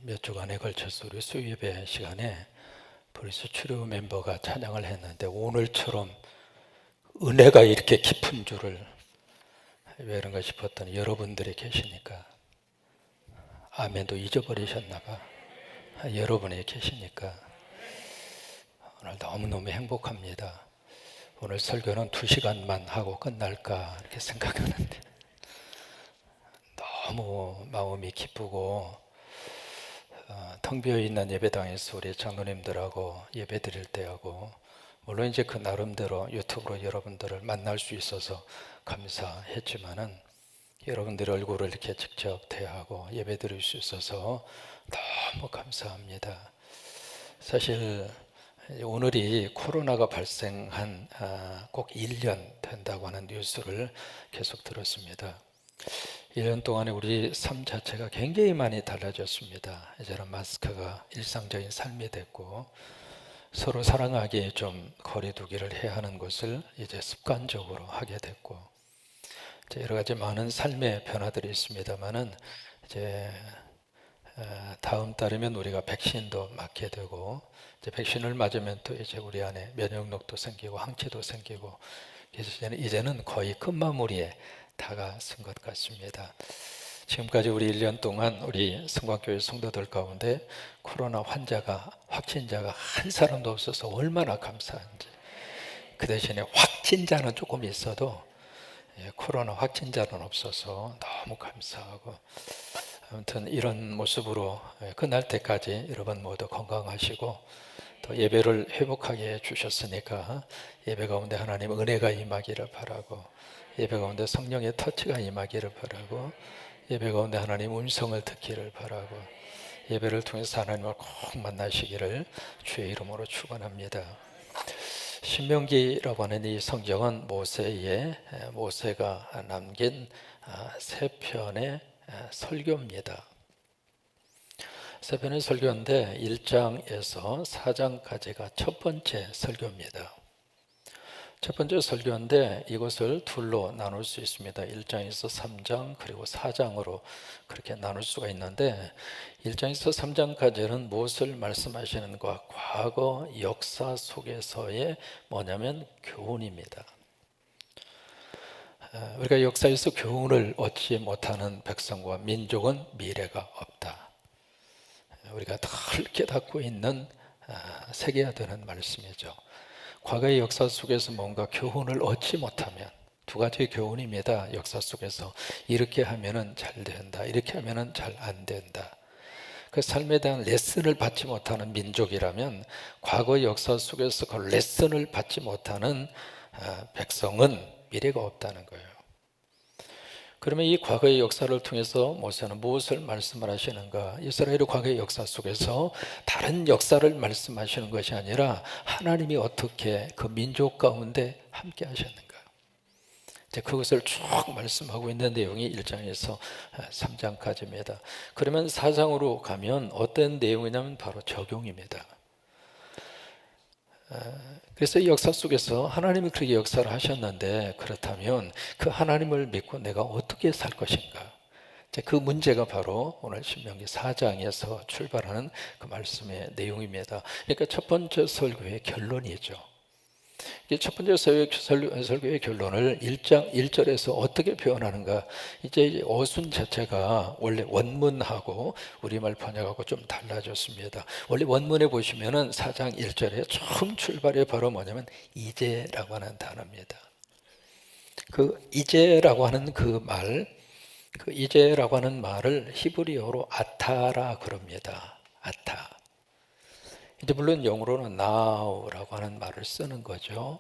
몇 주간에 걸쳐서 우리 수요예배 시간에 브리스 추류 멤버가 찬양을 했는데 오늘처럼 은혜가 이렇게 깊은 줄을 왜 그런가 싶었더니 여러분들이 계시니까, 아멘도 잊어버리셨나 봐. 여러분이 계시니까 오늘 너무너무 행복합니다. 오늘 설교는 2시간만 하고 끝날까 이렇게 생각하는데 너무 마음이 기쁘고, 텅 비어 있는 예배당에서 우리 장로님들하고 예배 드릴 때하고, 물론 이제 그 나름대로 유튜브로 여러분들을 만날 수 있어서 감사했지만은, 여러분들 얼굴을 이렇게 직접 대하고 예배 드릴 수 있어서 너무 감사합니다. 사실 오늘이 코로나가 발생한 꼭 1년 된다고 하는 뉴스를 계속 들었습니다. 1년 동안에 우리 삶 자체가 굉장히 많이 달라졌습니다. 이제는 마스크가 일상적인 삶이 됐고, 서로 사랑하기에 좀 거리두기를 해야 하는 것을 이제 습관적으로 하게 됐고, 이제 여러 가지 많은 삶의 변화들이 있습니다만은, 이제 다음 달이면 우리가 백신도 맞게 되고, 이제 백신을 맞으면 또 이제 우리 안에 면역력도 생기고 항체도 생기고, 그래서 이제는 거의 끝마무리에 다가선 것 같습니다. 지금까지 우리 1년 동안 우리 성광교회 성도들 가운데 코로나 확진자가 한 사람도 없어서 얼마나 감사한지. 그 대신에 확진자는 조금 있어도 코로나 확진자는 없어서 너무 감사하고, 아무튼 이런 모습으로 끝날 때까지 여러분 모두 건강하시고, 또 예배를 회복하게 해주셨으니까 예배 가운데 하나님 은혜가 임하기를 바라고, 예배 가운데 성령의 터치가 임하기를 바라고, 예배 가운데 하나님 음성을 듣기를 바라고, 예배를 통해서 하나님을 꼭 만나시기를 주의 이름으로 축원합니다. 신명기라고 하는 이 성경은 모세가 남긴 3편의 설교입니다. 3편의 설교인데 1장에서 4장까지가 첫 번째 설교입니다. 첫 번째 설교인데 이것을 둘로 나눌 수 있습니다. 1장에서 3장 그리고 4장으로 그렇게 나눌 수가 있는데, 1장에서 3장까지는 무엇을 말씀하시는가? 과거 역사 속에서의 뭐냐면 교훈입니다. 우리가 역사에서 교훈을 얻지 못하는 백성과 민족은 미래가 없다. 우리가 늘 깨닫고 있는 세계화되는 말씀이죠. 과거의 역사 속에서 뭔가 교훈을 얻지 못하면, 2가지의 교훈입니다. 역사 속에서 이렇게 하면은 잘 된다, 이렇게 하면은 잘 안 된다. 그 삶에 대한 레슨을 받지 못하는 민족이라면, 과거의 역사 속에서 그 레슨을 받지 못하는 백성은 미래가 없다는 거예요. 그러면 이 과거의 역사를 통해서 모세는 무엇을 말씀을 하시는가? 이스라엘의 과거의 역사 속에서 다른 역사를 말씀하시는 것이 아니라 하나님이 어떻게 그 민족 가운데 함께 하셨는가? 이제 그것을 쭉 말씀하고 있는 내용이 1장에서 3장까지입니다. 그러면 4장으로 가면 어떤 내용이냐면 바로 적용입니다. 그래서 이 역사 속에서 하나님이 그렇게 역사를 하셨는데, 그렇다면 그 하나님을 믿고 내가 어떻게 살 것인가? 그 문제가 바로 오늘 신명기 4장에서 출발하는 그 말씀의 내용입니다. 그러니까 첫 번째 설교의 결론이죠. 첫 번째 설교의 결론을 1장 1절에서 어떻게 표현하는가? 이제 어순 자체가 원래 원문하고 우리말 번역하고 좀 달라졌습니다. 원래 원문에 보시면은 4장 1절에 처음 출발이 바로 뭐냐면 이제라고 하는 단어입니다. 그 이제라고 하는 그 이제라고 하는 말을 히브리어로 아타라 그럽니다. 아타. 이제 물론 영어로는 now라고 하는 말을 쓰는 거죠.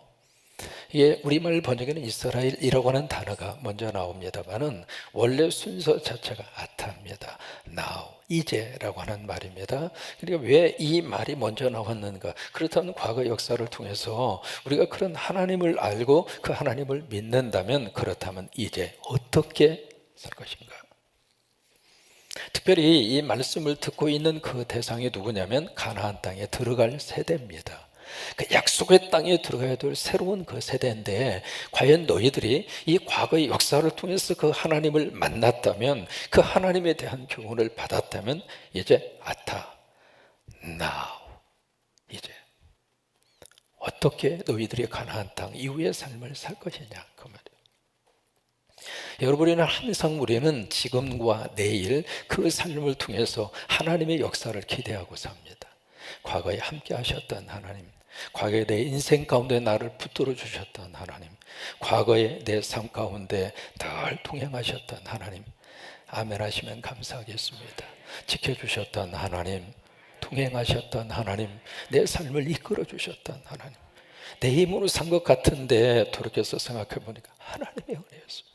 이게 우리말 번역에는 이스라엘이라고 하는 단어가 먼저 나옵니다만은 원래 순서 자체가 아타입니다. now, 이제라고 하는 말입니다. 그러니까 왜 이 말이 먼저 나왔는가? 그렇다면 과거 역사를 통해서 우리가 그런 하나님을 알고 그 하나님을 믿는다면, 그렇다면 이제 어떻게 살 것인가? 특별히 이 말씀을 듣고 있는 그 대상이 누구냐면 가나안 땅에 들어갈 세대입니다. 그 약속의 땅에 들어가야 될 새로운 그 세대인데, 과연 너희들이 이 과거의 역사를 통해서 그 하나님을 만났다면, 그 하나님에 대한 교훈을 받았다면, 이제 아타, now, 이제 어떻게 너희들이 가나안 땅 이후의 삶을 살 것이냐, 그 말이에요. 여러분이는 항상 우리는 지금과 내일 그 삶을 통해서 하나님의 역사를 기대하고 삽니다. 과거에 함께 하셨던 하나님, 과거에 내 인생 가운데 나를 붙들어 주셨던 하나님, 과거에 내 삶 가운데 늘 동행하셨던 하나님, 아멘 하시면 감사하겠습니다. 지켜주셨던 하나님, 동행하셨던 하나님, 내 삶을 이끌어 주셨던 하나님, 내 힘으로 산 것 같은데 돌이켜서 생각해 보니까 하나님의 은혜였습니다.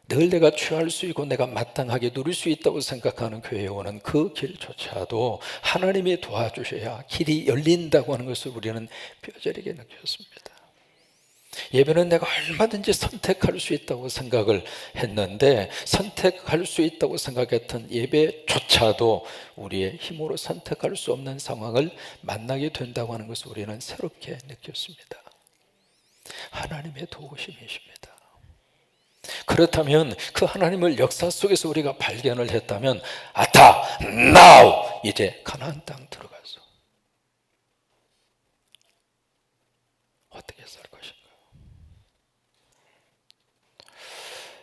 늘 내가 취할 수 있고 내가 마땅하게 누릴 수 있다고 생각하는 교회에 오는 그 길조차도 하나님이 도와주셔야 길이 열린다고 하는 것을 우리는 뼈저리게 느꼈습니다. 예배는 내가 얼마든지 선택할 수 있다고 생각을 했는데, 선택할 수 있다고 생각했던 예배조차도 우리의 힘으로 선택할 수 없는 상황을 만나게 된다고 하는 것을 우리는 새롭게 느꼈습니다. 하나님의 도우심이십니다. 그렇다면 그 하나님을 역사 속에서 우리가 발견을 했다면, 아타, now, 이제 가나안 땅 들어가서 어떻게 살 것인가.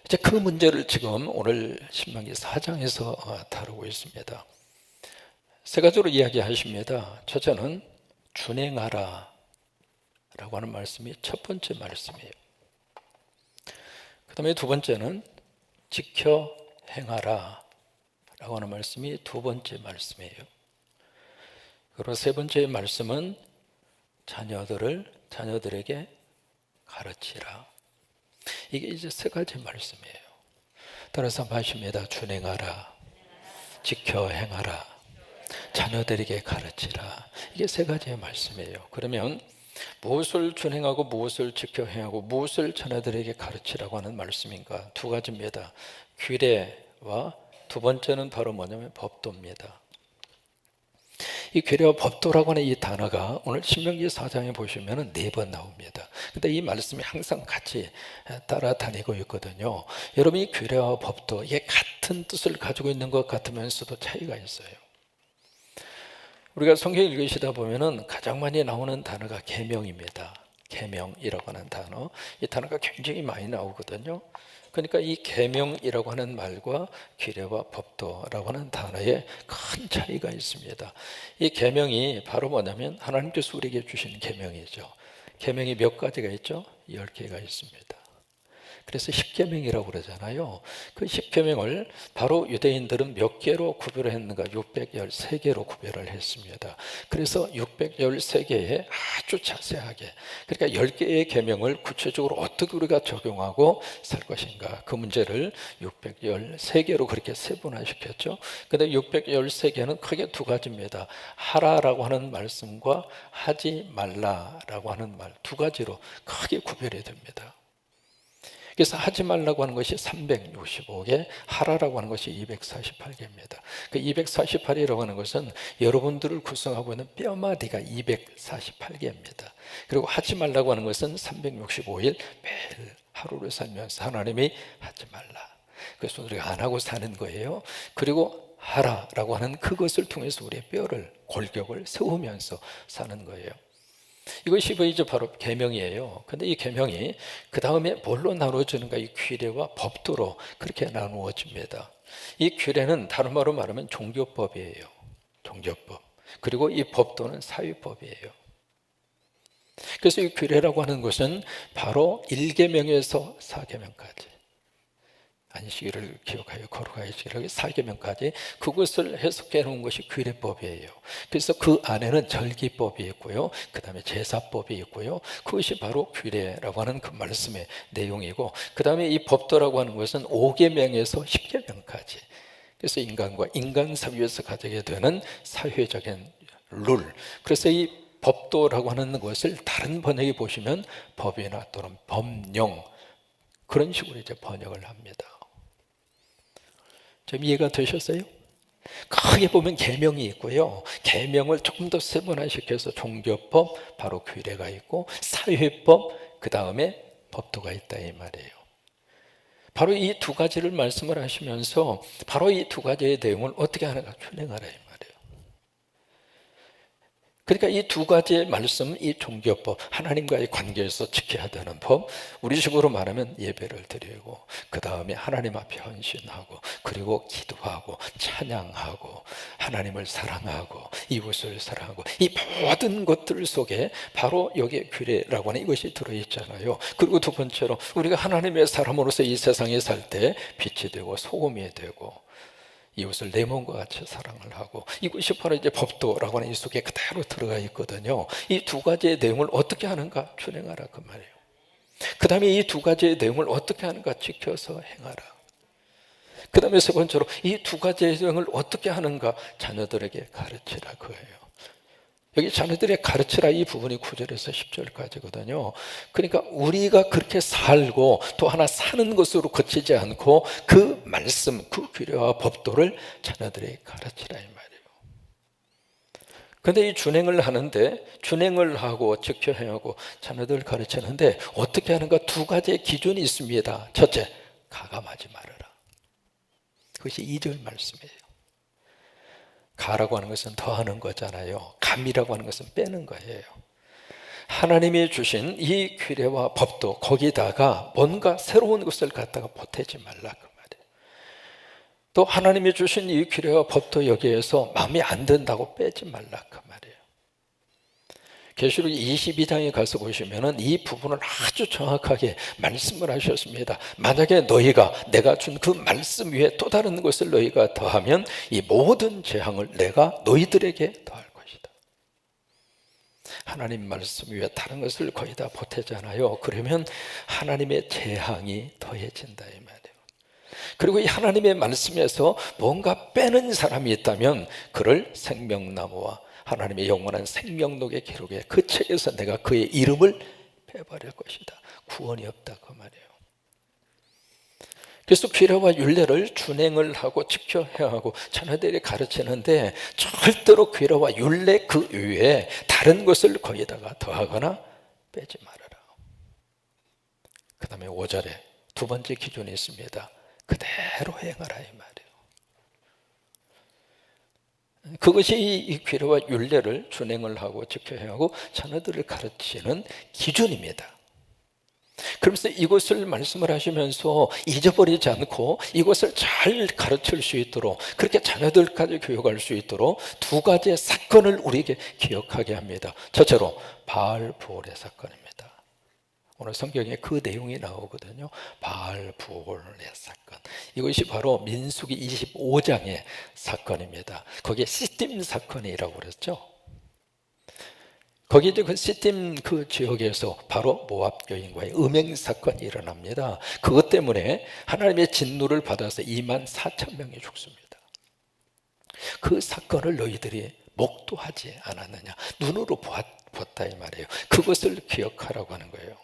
이제 그 문제를 지금 오늘 신명기 4장에서 다루고 있습니다. 세 가지로 이야기하십니다. 첫째는 준행하라 라고 하는 말씀이 첫 번째 말씀이에요. 그 다음에 두 번째는 지켜 행하라 라고 하는 말씀이 두 번째 말씀이에요. 그리고 세 번째 말씀은 자녀들에게 가르치라. 이게 이제 세 가지 말씀이에요. 따라서 하십니다. 준행하라, 지켜 행하라, 자녀들에게 가르치라. 이게 세 가지의 말씀이에요. 그러면 무엇을 준행하고 무엇을 지켜 행하고 무엇을 자녀들에게 가르치라고 하는 말씀인가? 두 가지입니다. 규례와 두 번째는 바로 뭐냐면 법도입니다. 이 규례와 법도라고 하는 이 단어가 오늘 신명기 4장에 보시면 4번 나옵니다. 근데 이 말씀이 항상 같이 따라다니고 있거든요. 여러분, 이 규례와 법도 이게 같은 뜻을 가지고 있는 것 같으면서도 차이가 있어요. 우리가 성경 읽으시다 보면은 가장 많이 나오는 단어가 계명입니다. 계명이라고 하는 단어, 이 단어가 굉장히 많이 나오거든요. 그러니까 이 계명이라고 하는 말과 규례와 법도라고 하는 단어에 큰 차이가 있습니다. 이 계명이 바로 뭐냐면 하나님께서 우리에게 주신 계명이죠. 계명이 몇 가지가 있죠? 10개가 있습니다. 그래서 십계명이라고 그러잖아요. 그 십계명을 바로 유대인들은 몇 개로 구별을 했는가? 613개로 구별을 했습니다. 그래서 613개에 아주 자세하게, 그러니까 10개의 계명을 구체적으로 어떻게 우리가 적용하고 살 것인가, 그 문제를 613개로 그렇게 세분화시켰죠. 근데 613개는 크게 두 가지입니다. 하라라고 하는 말씀과 하지 말라라고 하는 말, 두 가지로 크게 구별이 됩니다. 그래서 하지 말라고 하는 것이 365개, 하라라고 하는 것이 248개입니다. 그 248이라고 하는 것은 여러분들을 구성하고 있는 뼈마디가 248개입니다. 그리고 하지 말라고 하는 것은 365일 매일 하루를 살면서 하나님이 하지 말라, 그래서 우리가 안 하고 사는 거예요. 그리고 하라라고 하는 그것을 통해서 우리의 뼈를, 골격을 세우면서 사는 거예요. 이것이 이제 바로 계명이에요. 근데 이 계명이 그 다음에 뭘로 나누어지는가? 이 규례와 법도로 그렇게 나누어집니다. 이 규례는 다른 말로 말하면 종교법이에요. 종교법. 그리고 이 법도는 사회법이에요. 그래서 이 규례라고 하는 것은 바로 1계명에서 4계명까지, 안식일을 기억하여 거룩하게 지키라, 4계명까지 그것을 해석해 놓은 것이 규례법이에요. 그래서 그 안에는 절기법이 있고요, 그 다음에 제사법이 있고요, 그것이 바로 규례라고 하는 그 말씀의 내용이고, 그 다음에 이 법도라고 하는 것은 5계명에서 10계명까지, 그래서 인간과 인간 사회에서 가지게 되는 사회적인 룰, 그래서 이 법도라고 하는 것을 다른 번역에 보시면 법이나 또는 법령, 그런 식으로 이제 번역을 합니다. 좀 이해가 되셨어요? 크게 보면 계명이 있고요. 계명을 조금 더 세분화시켜서 종교법, 바로 규례가 있고, 사회법, 그 다음에 법도가 있다 이 말이에요. 바로 이 두 가지를 말씀을 하시면서 바로 이 두 가지의 내용을 어떻게 하는가 준행하라 이 말이에요. 그러니까 이 두 가지의 말씀, 이 종교법, 하나님과의 관계에서 지켜야 되는 법, 우리 식으로 말하면 예배를 드리고, 그 다음에 하나님 앞에 헌신하고, 그리고 기도하고, 찬양하고, 하나님을 사랑하고, 이웃을 사랑하고, 이 모든 것들 속에 바로 여기에 규례라고 하는 이것이 들어있잖아요. 그리고 두 번째로 우리가 하나님의 사람으로서 이 세상에 살 때 빛이 되고 소금이 되고, 이웃을 내 몸과 같이 사랑을 하고, 이것이 바로 이제 법도라고 하는 이 속에 그대로 들어가 있거든요. 이 두 가지의 내용을 어떻게 하는가 준행하라 그 말이에요. 그 다음에 이 두 가지의 내용을 어떻게 하는가 지켜서 행하라. 그 다음에 세 번째로 이 두 가지의 내용을 어떻게 하는가 자녀들에게 가르치라 그거예요. 여기 자녀들의 가르치라 이 부분이 9절에서 10절까지거든요. 그러니까 우리가 그렇게 살고 또 하나 사는 것으로 그치지 않고 그 말씀, 그 규례와 법도를 자녀들에게 가르치라 이 말이에요. 그런데 이 준행을 하는데, 준행을 하고 지켜야 하고 자녀들 가르치는데 어떻게 하는가 두 가지의 기준이 있습니다. 첫째, 가감하지 말아라. 그것이 2절 말씀이에요. 가라고 하는 것은 더하는 거잖아요. 감이라고 하는 것은 빼는 거예요. 하나님이 주신 이 규례와 법도 거기다가 뭔가 새로운 것을 갖다가 보태지 말라 그 말이에요. 또 하나님이 주신 이 규례와 법도 여기에서 마음에 안 든다고 빼지 말라 그 말이에요. 계시록 22장에 가서 보시면은 이 부분을 아주 정확하게 말씀을 하셨습니다. 만약에 너희가 내가 준 그 말씀 위에 또 다른 것을 너희가 더하면 이 모든 재앙을 내가 너희들에게 더할 것이다. 하나님 말씀 위에 다른 것을 거의 다 보태잖아요. 그러면 하나님의 재앙이 더해진다 이 말이에요. 그리고 이 하나님의 말씀에서 뭔가 빼는 사람이 있다면 그를 생명나무와 하나님의 영원한 생명록의 기록에 그 책에서 내가 그의 이름을 빼버릴 것이다. 구원이 없다 그 말이에요. 그래서 규례와 율례를 준행을 하고 지켜야 하고 자녀들이 가르치는데 절대로 규례와 율례 그 외에 다른 것을 거기다가 더하거나 빼지 말아라. 그 다음에 5절에 두 번째 기준이 있습니다. 그대로 행하라 이 말이에요. 그것이 이 규례와 율례를 준행을 하고 지켜야 하고 자녀들을 가르치는 기준입니다. 그러면서 이것을 말씀을 하시면서 잊어버리지 않고 이것을 잘 가르칠 수 있도록, 그렇게 자녀들까지 교육할 수 있도록 두 가지의 사건을 우리에게 기억하게 합니다. 첫째로 바알부올의 사건입니다. 오늘 성경에 그 내용이 나오거든요. 바알부올의 사건. 이것이 바로 민수기 25장의 사건입니다. 거기에 시딤 사건이라고 그랬죠. 거기 이제 그 시딤 그 지역에서 바로 모압 여인과의 음행 사건이 일어납니다. 그것 때문에 하나님의 진노를 받아서 24,000명이 죽습니다. 그 사건을 너희들이 목도하지 않았느냐, 눈으로 보았다 이 말이에요. 그것을 기억하라고 하는 거예요.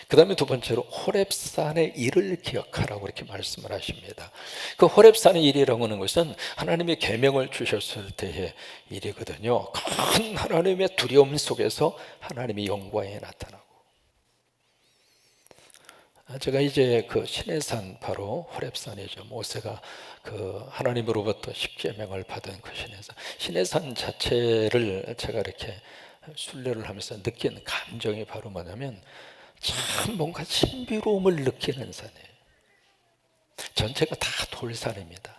그 다음에 두 번째로 호렙산의 일을 기억하라고 이렇게 말씀을 하십니다. 그 호렙산의 일이라고 하는 것은 하나님의 계명을 주셨을 때의 일이거든요. 큰 하나님의 두려움 속에서 하나님의 영광이 나타나고, 제가 이제 그 시내산, 바로 호렙산이죠. 모세가 그 하나님으로부터 십계명을 받은 그 시내산 자체를 제가 이렇게 순례를 하면서 느낀 감정이 바로 뭐냐면 참 뭔가 신비로움을 느끼는 산이에요. 전체가 다 돌산입니다.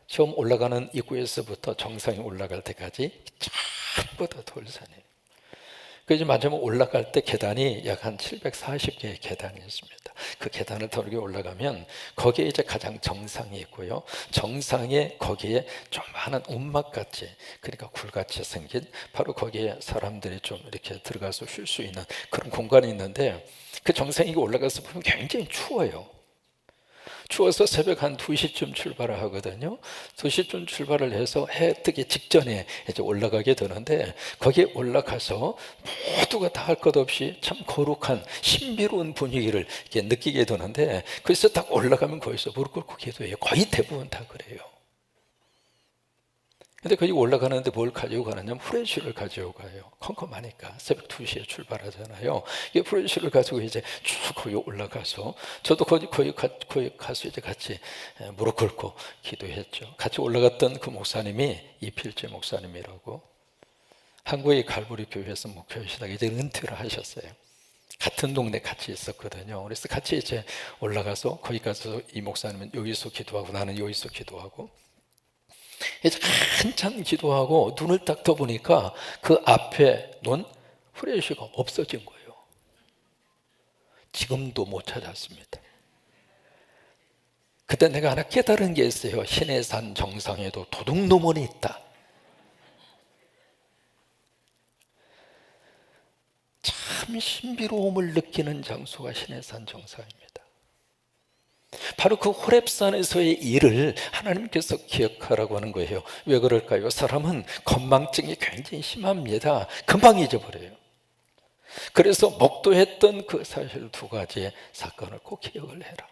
처음 올라가는 입구에서부터 정상에 올라갈 때까지 전부 다 돌산이에요. 그래서 마지막 올라갈 때 계단이 약 한 740개의 계단이 있습니다. 그 계단을 더 올라가면 거기에 이제 가장 정상이 있고요. 정상에 거기에 조그마한 움막같이, 그러니까 굴같이 생긴, 바로 거기에 사람들이 좀 이렇게 들어가서 쉴 수 있는 그런 공간이 있는데, 그 정상에 올라가서 보면 굉장히 추워요. 추워서 새벽 한 2시쯤 출발을 하거든요. 2시쯤 출발을 해서 해 뜨기 직전에 이제 올라가게 되는데, 거기에 올라가서 모두가 다 할 것 없이 참 거룩한 신비로운 분위기를 이렇게 느끼게 되는데, 그래서 딱 올라가면 거기서 무릎 꿇고 기도해요. 거의 대부분 다 그래요. 근데 거기 올라가는데 뭘 가지고 가느냐면 후레쉬를 가지고 가요. 컴컴하니까 새벽 2시에 출발하잖아요. 이 후레쉬를 가지고 이제 쭉 거기 올라가서 저도 거기 가서 이제 같이 무릎 꿇고 기도했죠. 같이 올라갔던 그 목사님이 이필재 목사님이라고 한국의 갈보리 교회에서 목회하시다가 이제 은퇴를 하셨어요. 같은 동네 같이 있었거든요. 그래서 같이 이제 올라가서 거기 가서 이 목사님은 여기서 기도하고 나는 여기서 기도하고 이제 한참 기도하고 눈을 딱 떠보니까 그 앞에 놓은 후레쉬가 없어진 거예요. 지금도 못 찾았습니다. 그때 내가 하나 깨달은 게 있어요. 신해산 정상에도 도둑놈은 있다. 참 신비로움을 느끼는 장소가 신해산 정상입니다. 바로 그 호렙산에서의 일을 하나님께서 기억하라고 하는 거예요. 왜 그럴까요? 사람은 건망증이 굉장히 심합니다. 금방 잊어버려요. 그래서 목도했던 그 사실 두 가지의 사건을 꼭 기억을 해라.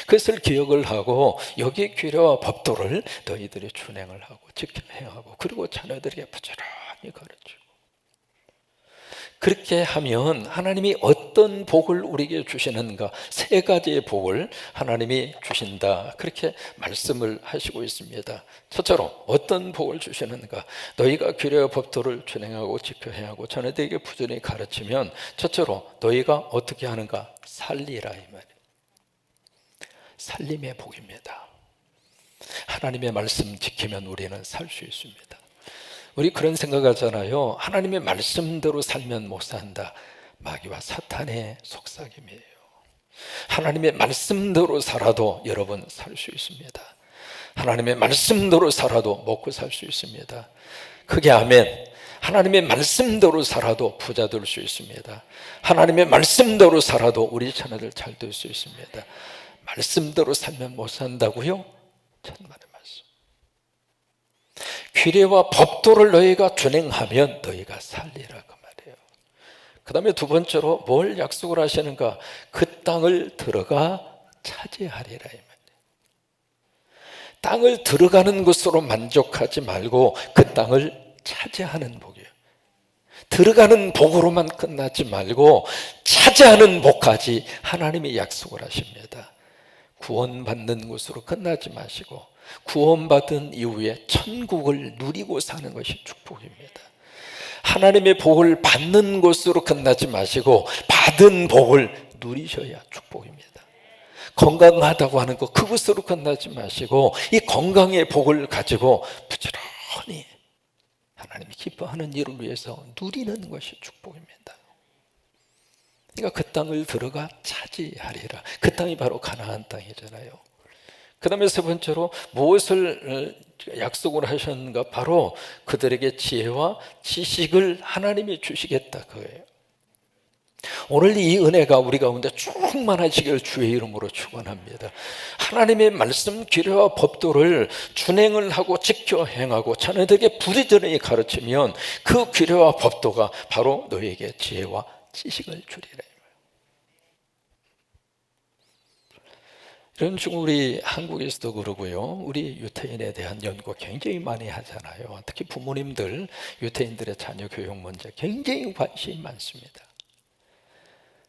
그것을 기억을 하고 여기 규례와 법도를 너희들이 준행을 하고 지켜 행하고 그리고 자녀들에게 부지런히 가르치고 그렇게 하면 하나님이 어떤 복을 우리에게 주시는가 세 가지의 복을 하나님이 주신다 그렇게 말씀을 하시고 있습니다. 첫째로 어떤 복을 주시는가 너희가 규례와 법도를 준행하고 지켜 행하고 자녀들에게 부지런히 가르치면 첫째로 너희가 어떻게 하는가 살리라 이 말이에요. 살림의 복입니다. 하나님의 말씀 지키면 우리는 살 수 있습니다. 우리 그런 생각하잖아요. 하나님의 말씀대로 살면 못 산다. 마귀와 사탄의 속삭임이에요. 하나님의 말씀대로 살아도 여러분 살 수 있습니다. 하나님의 말씀대로 살아도 먹고 살 수 있습니다. 크게 아멘. 하나님의 말씀대로 살아도 부자 될 수 있습니다. 하나님의 말씀대로 살아도 우리 자녀들 잘 될 수 있습니다. 말씀대로 살면 못 산다고요? 천만의 말씀. 규례와 법도를 너희가 준행하면 너희가 살리라 그 말이에요. 그 다음에 두 번째로 뭘 약속을 하시는가? 그 땅을 들어가 차지하리라 이 말이에요. 땅을 들어가는 것으로 만족하지 말고 그 땅을 차지하는 복이에요. 들어가는 복으로만 끝나지 말고 차지하는 복까지 하나님이 약속을 하십니다. 구원받는 것으로 끝나지 마시고 구원받은 이후에 천국을 누리고 사는 것이 축복입니다. 하나님의 복을 받는 것으로 끝나지 마시고 받은 복을 누리셔야 축복입니다. 건강하다고 하는 것 그것으로 끝나지 마시고 이 건강의 복을 가지고 부지런히 하나님이 기뻐하는 일을 위해서 누리는 것이 축복입니다. 그러니까 그 땅을 들어가 차지하리라. 그 땅이 바로 가나안 땅이잖아요. 그 다음에 세 번째로 무엇을 약속을 하셨는가? 바로 그들에게 지혜와 지식을 하나님이 주시겠다 그거예요. 오늘 이 은혜가 우리 가운데 충만하시길 주의 이름으로 축원합니다. 하나님의 말씀 규례와 법도를 준행을 하고 지켜 행하고 자녀들에게 부지런히 가르치면 그 규례와 법도가 바로 너희에게 지혜와 지식을 주리라. 이런 중 우리 한국에서도 그러고요. 우리 유태인에 대한 연구 굉장히 많이 하잖아요. 특히 부모님들 유태인들의 자녀 교육 문제 굉장히 관심이 많습니다.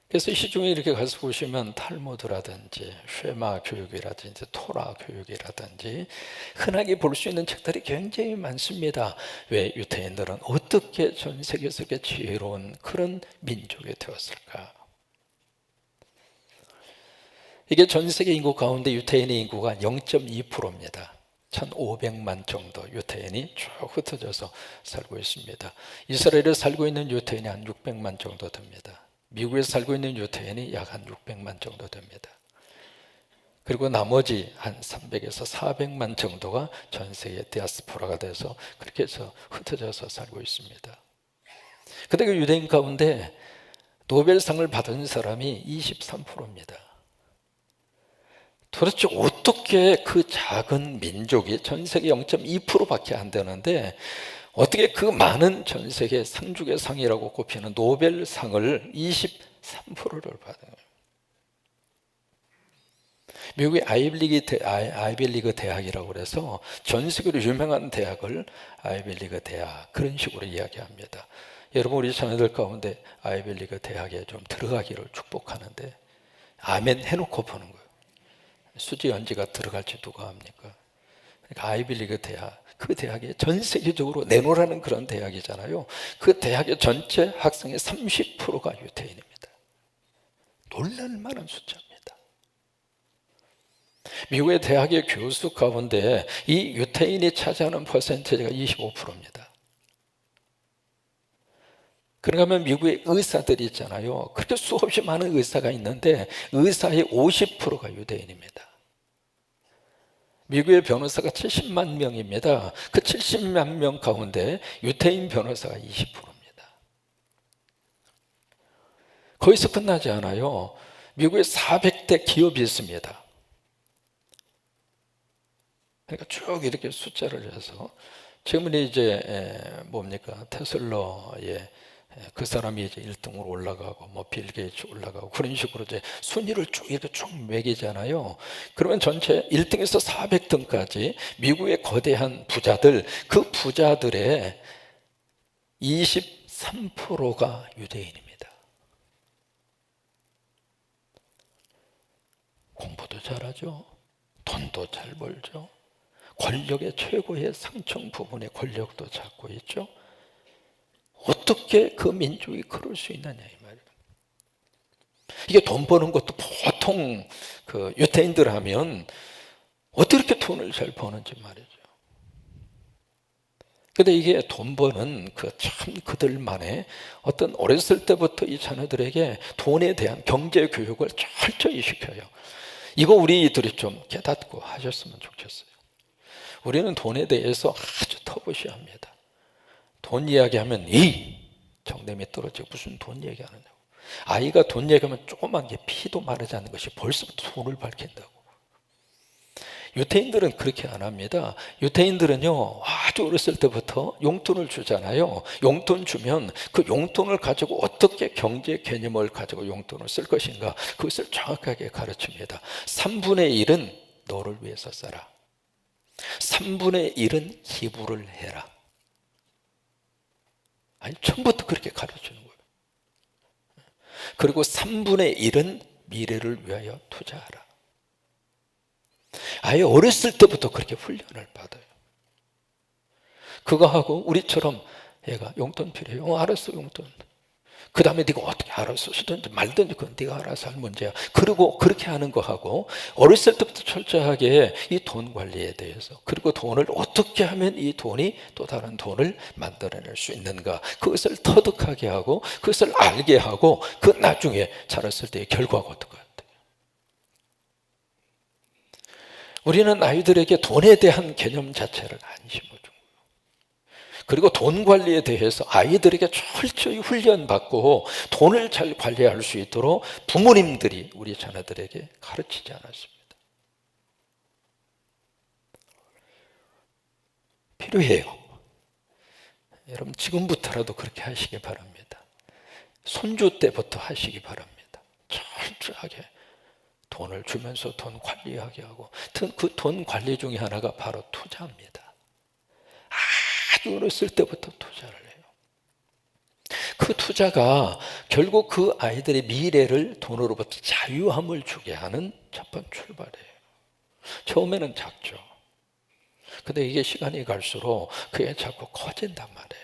그래서 시중에 이렇게 가서 보시면 탈무드라든지 쉐마 교육이라든지 토라 교육이라든지 흔하게 볼 수 있는 책들이 굉장히 많습니다. 왜 유태인들은 어떻게 전 세계에서 이렇게 지혜로운 그런 민족이 되었을까? 이게 전 세계 인구 가운데 유태인의 인구가 0.2%입니다. 1,500만 정도 유태인이 쭉 흩어져서 살고 있습니다. 이스라엘에 살고 있는 유태인이 한 600만 정도 됩니다. 미국에 살고 있는 유태인이 약 한 600만 정도 됩니다. 그리고 나머지 한 300에서 400만 정도가 전 세계 디아스포라가 돼서 그렇게 해서 흩어져서 살고 있습니다. 그런데 그 유대인 가운데 노벨상을 받은 사람이 23%입니다. 도대체 어떻게 그 작은 민족이 전 세계 0.2%밖에 안 되는데 어떻게 그 많은 전 세계 상중의 상이라고 꼽히는 노벨상을 23%를 받아요. 미국의 아이빌리그 대학이라고 그래서 전 세계로 유명한 대학을 아이빌리그 대학 그런 식으로 이야기합니다. 여러분 우리 자녀들 가운데 아이빌리그 대학에 좀 들어가기를 축복하는데 아멘 해놓고 보는 거예요. 수지 연지가 들어갈지 누가 합니까? 그러니까 아이빌리그 대학, 그 대학이 전 세계적으로 내놓으라는 그런 대학이잖아요. 그 대학의 전체 학생의 30%가 유태인입니다. 놀랄만한 숫자입니다. 미국의 대학의 교수 가운데 이 유태인이 차지하는 퍼센티지가 25%입니다. 그런가 하면 미국의 의사들이 있잖아요. 그렇게 수없이 많은 의사가 있는데 의사의 50%가 유대인입니다. 미국의 변호사가 70만 명입니다. 그 70만 명 가운데 유태인 변호사가 20%입니다. 거기서 끝나지 않아요. 미국에 400대 기업이 있습니다. 그러니까 쭉 이렇게 숫자를 해서 지금은 이제 뭡니까 테슬라의 그 사람이 이제 1등으로 올라가고 뭐 빌 게이츠 올라가고 그런 식으로 이제 순위를 쭉 이렇게 쭉 매기잖아요. 그러면 전체 1등에서 400등까지 미국의 거대한 부자들 그 부자들의 23%가 유대인입니다. 공부도 잘하죠. 돈도 잘 벌죠. 권력의 최고의 상층 부분의 권력도 잡고 있죠. 어떻게 그 민족이 그럴 수 있느냐 이 말이에요. 이게 돈 버는 것도 보통 그 유태인들 하면 어떻게 돈을 잘 버는지 말이죠. 근데 이게 돈 버는 그 참 그들만의 어떤 어렸을 때부터 이 자녀들에게 돈에 대한 경제 교육을 철저히 시켜요. 이거 우리들이 좀 깨닫고 하셨으면 좋겠어요. 우리는 돈에 대해서 아주 터부시합니다. 돈 이야기하면 이 정념이 떨어지고 무슨 돈 얘기하느냐고. 아이가 돈 얘기하면 조그만 게 피도 마르지 않는 것이 벌써부터 돈을 밝힌다고. 유태인들은 그렇게 안 합니다. 유태인들은요 아주 어렸을 때부터 용돈을 주잖아요. 용돈 주면 그 용돈을 가지고 어떻게 경제 개념을 가지고 용돈을 쓸 것인가 그것을 정확하게 가르칩니다. 3분의 1은 너를 위해서 써라. 3분의 1은 기부를 해라. 아니 처음부터 그렇게 가르치는 거예요. 그리고 3분의 1은 미래를 위하여 투자하라. 아예 어렸을 때부터 그렇게 훈련을 받아요. 그거 하고 우리처럼 얘가 용돈 필요해요. 알았어 용돈. 그 다음에 네가 어떻게 알아서 쓰든지 말든지 그건 네가 알아서 할 문제야. 그리고 그렇게 하는 거 하고 어렸을 때부터 철저하게 이 돈 관리에 대해서 그리고 돈을 어떻게 하면 이 돈이 또 다른 돈을 만들어낼 수 있는가 그것을 터득하게 하고 그것을 알게 하고 그 나중에 자랐을 때의 결과가 어떨 것 같아요. 우리는 아이들에게 돈에 대한 개념 자체를 안 심어준 거예요. 그리고 돈 관리에 대해서 아이들에게 철저히 훈련받고 돈을 잘 관리할 수 있도록 부모님들이 우리 자녀들에게 가르치지 않았습니다. 필요해요. 여러분 지금부터라도 그렇게 하시기 바랍니다. 손주 때부터 하시기 바랍니다. 철저하게 돈을 주면서 돈 관리하게 하고 그 돈 관리 중에 하나가 바로 투자입니다. 아주 어렸을 때부터 투자를 해요. 그 투자가 결국 그 아이들의 미래를 돈으로부터 자유함을 주게 하는 첫 번째 출발이에요. 처음에는 작죠. 근데 이게 시간이 갈수록 그게 자꾸 커진단 말이에요.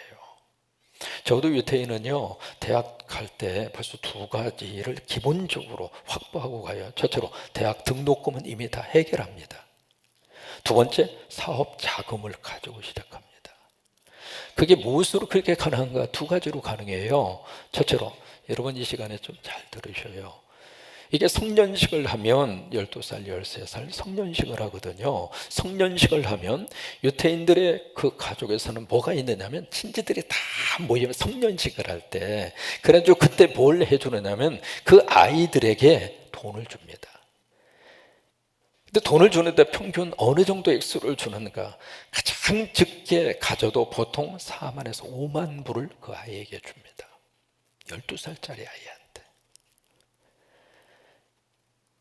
저도 유태인은요 대학 갈 때 벌써 2가지를 기본적으로 확보하고 가요. 첫째로 대학 등록금은 이미 다 해결합니다. 두 번째 사업 자금을 가지고 시작합니다. 그게 무엇으로 그렇게 가능한가? 2가지로 가능해요. 첫째로 여러분 이 시간에 좀 잘 들으셔요. 이게 성년식을 하면 12살, 13살 성년식을 하거든요. 성년식을 하면 유태인들의 그 가족에서는 뭐가 있느냐면 친지들이 다 모이면 성년식을 할 때 그래가지고 그때 뭘 해주느냐면 그 아이들에게 돈을 줍니다. 근데 돈을 주는데 평균 어느 정도 액수를 주는가? 가장 적게 가져도 보통 4만에서 5만 불을 그 아이에게 줍니다. 12살짜리 아이한테.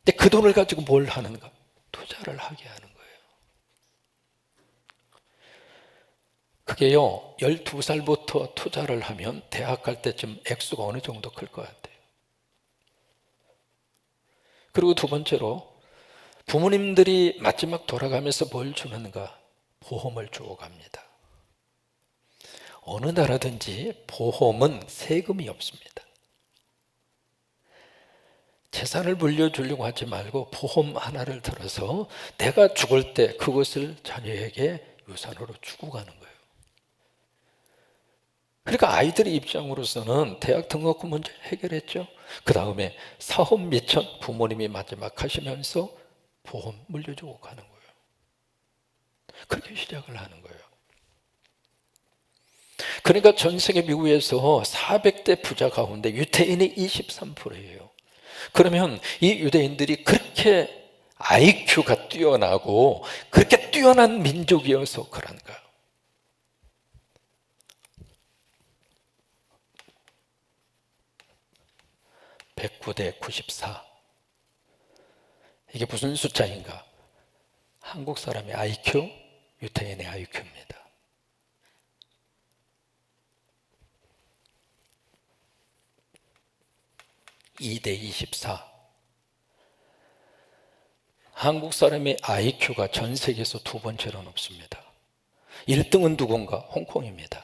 근데 그 돈을 가지고 뭘 하는가? 투자를 하게 하는 거예요. 그게요, 12살부터 투자를 하면 대학 갈 때쯤 액수가 어느 정도 클 것 같아요. 그리고 두 번째로, 부모님들이 마지막 돌아가면서 뭘 주는가? 보험을 주고 갑니다. 어느 나라든지 보험은 세금이 없습니다. 재산을 물려주려고 하지 말고 보험 하나를 들어서 내가 죽을 때 그것을 자녀에게 유산으로 주고 가는 거예요. 그러니까 아이들의 입장으로서는 대학 등록금 문제 해결했죠. 그 다음에 사업 미천 부모님이 마지막 하시면서 보험 물려주고 가는 거예요. 그렇게 시작을 하는 거예요. 그러니까 전 세계 미국에서 400대 부자 가운데 유태인이 23%예요. 그러면 이 유대인들이 그렇게 IQ가 뛰어나고 그렇게 뛰어난 민족이어서 그런가? 109대 94. 이게 무슨 숫자인가? 한국 사람의 IQ, 유태인의 IQ입니다. 2대 24. 한국 사람의 IQ가 전 세계에서 두 번째로 높습니다. 1등은 누군가? 홍콩입니다.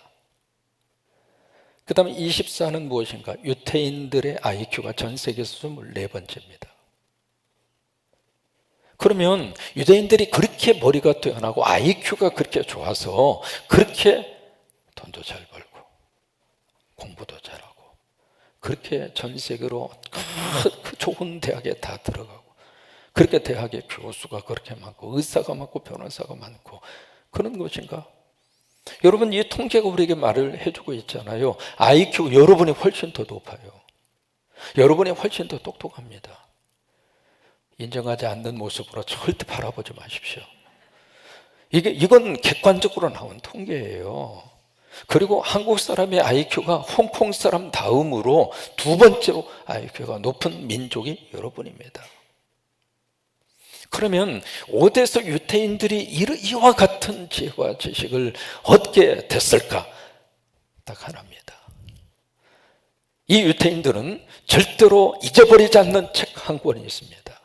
그 다음에 24는 무엇인가? 유태인들의 IQ가 전 세계에서 24번째입니다. 그러면 유대인들이 그렇게 머리가 뛰어나고 IQ가 그렇게 좋아서 그렇게 돈도 잘 벌고 공부도 잘하고 그렇게 전 세계로 그 좋은 대학에 다 들어가고 그렇게 대학에 교수가 그렇게 많고 의사가 많고 변호사가 많고 그런 것인가? 여러분, 이 통계가 우리에게 말을 해주고 있잖아요. IQ 여러분이 훨씬 더 높아요. 여러분이 훨씬 더 똑똑합니다. 인정하지 않는 모습으로 절대 바라보지 마십시오. 이건 객관적으로 나온 통계예요. 그리고 한국 사람의 IQ가 홍콩 사람 다음으로 두 번째로 IQ가 높은 민족이 여러분입니다. 그러면 어디서 유태인들이 이와 같은 지혜와 지식을 얻게 됐을까? 딱 하나입니다. 이 유태인들은 절대로 잊어버리지 않는 책 한 권이 있습니다.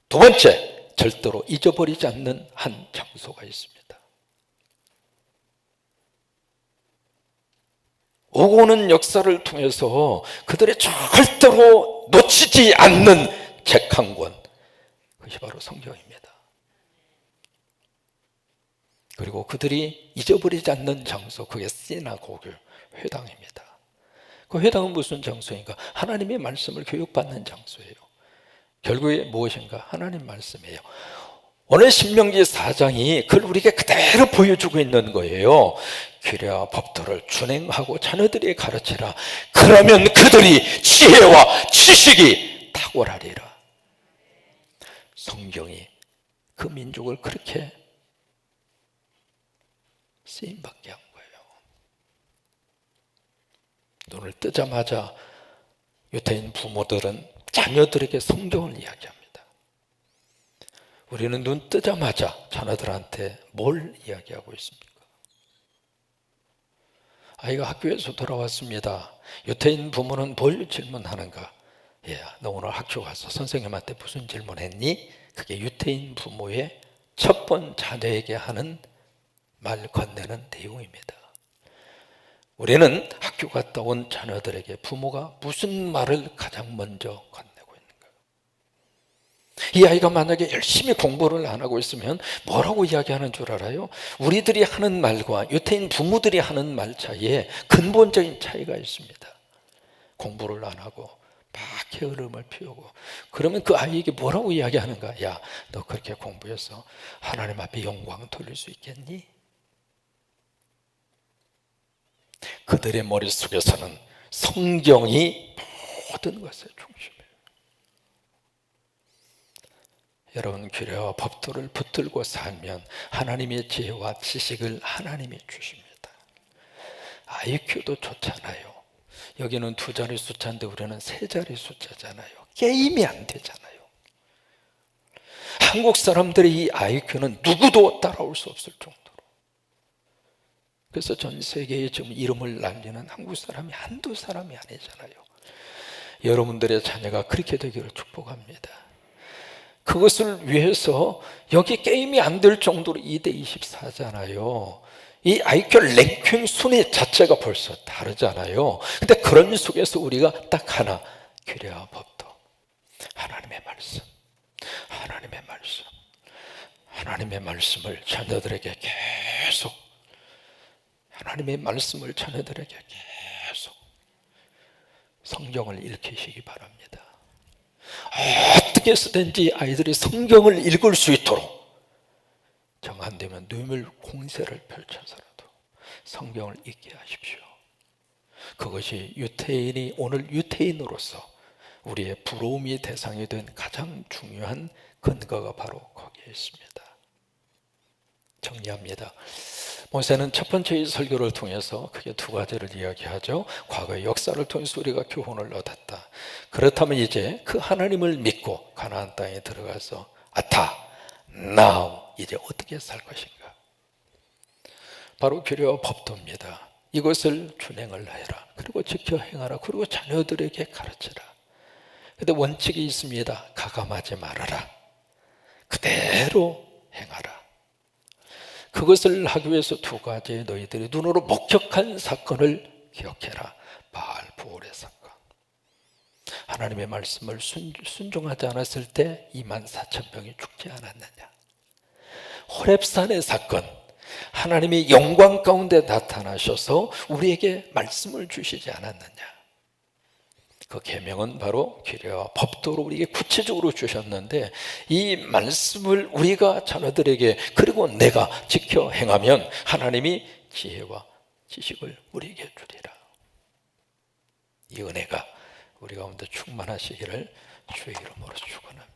두 번째, 절대로 잊어버리지 않는 한 장소가 있습니다. 오고 오는 역사를 통해서 그들의 절대로 놓치지 않는 책 한 권, 그것이 바로 성경입니다. 그리고 그들이 잊어버리지 않는 장소, 그게 시나고그, 회당입니다. 그 회당은 무슨 장소인가? 하나님의 말씀을 교육받는 장소예요. 결국에 무엇인가? 하나님 말씀이에요. 오늘 신명기 4장이 그걸 우리에게 그대로 보여주고 있는 거예요. 규례와 법도를 준행하고 자녀들에게 가르치라. 그러면 그들이 지혜와 지식이 탁월하리라. 성경이 그 민족을 그렇게 쓰임받게 한 거예요. 눈을 뜨자마자 유태인 부모들은 자녀들에게 성경을 이야기합니다. 우리는 눈 뜨자마자 자녀들한테 뭘 이야기하고 있습니까? 아이가 학교에서 돌아왔습니다. 유태인 부모는 뭘 질문하는가? 야, 너 오늘 학교 가서 선생님한테 무슨 질문했니? 그게 유태인 부모의 첫 번 자녀에게 하는 말 건네는 내용입니다. 우리는 학교 갔다 온 자녀들에게 부모가 무슨 말을 가장 먼저 건네고 있는가? 이 아이가 만약에 열심히 공부를 안 하고 있으면 뭐라고 이야기하는 줄 알아요? 우리들이 하는 말과 유태인 부모들이 하는 말 사이에 근본적인 차이가 있습니다. 공부를 안 하고 막 게으름을 피우고 그러면 그 아이에게 뭐라고 이야기하는가? 야, 너 그렇게 공부해서 하나님 앞에 영광 돌릴 수 있겠니? 그들의 머릿속에서는 성경이 모든 것의 중심이에요. 여러분, 규례와 법도를 붙들고 살면 하나님의 지혜와 지식을 하나님이 주십니다. IQ도 좋잖아요. 여기는 두 자리 숫자인데 우리는 세 자리 숫자잖아요. 게임이 안 되잖아요. 한국 사람들의 이 IQ는 누구도 따라올 수 없을 정도로. 그래서 전 세계에 지금 이름을 날리는 한국 사람이 한두 사람이 아니잖아요. 여러분들의 자녀가 그렇게 되기를 축복합니다. 그것을 위해서 여기 게임이 안 될 정도로 2대 24잖아요. 이 IQ 랭킹 순위 자체가 벌써 다르잖아요. 근데 그런 속에서 우리가 딱 하나, 규례와 법도, 하나님의 말씀, 하나님의 말씀, 하나님의 말씀을 자녀들에게 계속, 하나님의 말씀을 자녀들에게 계속 성경을 읽히시기 바랍니다. 어떻게 해서든지 아이들이 성경을 읽을 수 있도록 정한되면 뇌물 공세를 펼쳐서라도 성경을 읽게 하십시오. 그것이 유태인이 오늘 유태인으로서 우리의 부러움의 대상이 된 가장 중요한 근거가 바로 거기에 있습니다. 정리합니다. 모세는 첫 번째 설교를 통해서 크게 두 가지를 이야기하죠. 과거의 역사를 통해서 우리가 교훈을 얻었다. 그렇다면 이제 그 하나님을 믿고 가나안 땅에 들어가서 now 이제 어떻게 살 것인가? 바로 규례와 법도입니다. 이것을 준행을 해라. 그리고 지켜 행하라. 그리고 자녀들에게 가르치라. 근데 원칙이 있습니다. 가감하지 말아라. 그대로 행하라. 그것을 하기 위해서 두 가지 너희들이 눈으로 목격한 사건을 기억해라. 바알 부올의 사건. 하나님의 말씀을 순종하지 않았을 때 24,000명이 죽지 않았느냐. 호렙산의 사건. 하나님이 영광 가운데 나타나셔서 우리에게 말씀을 주시지 않았느냐. 그 계명은 바로 규례와 법도로 우리에게 구체적으로 주셨는데 이 말씀을 우리가 자녀들에게 그리고 내가 지켜 행하면 하나님이 지혜와 지식을 우리에게 주리라. 이 은혜가 우리 가운데 충만하시기를 주의 이름으로 축원합니다.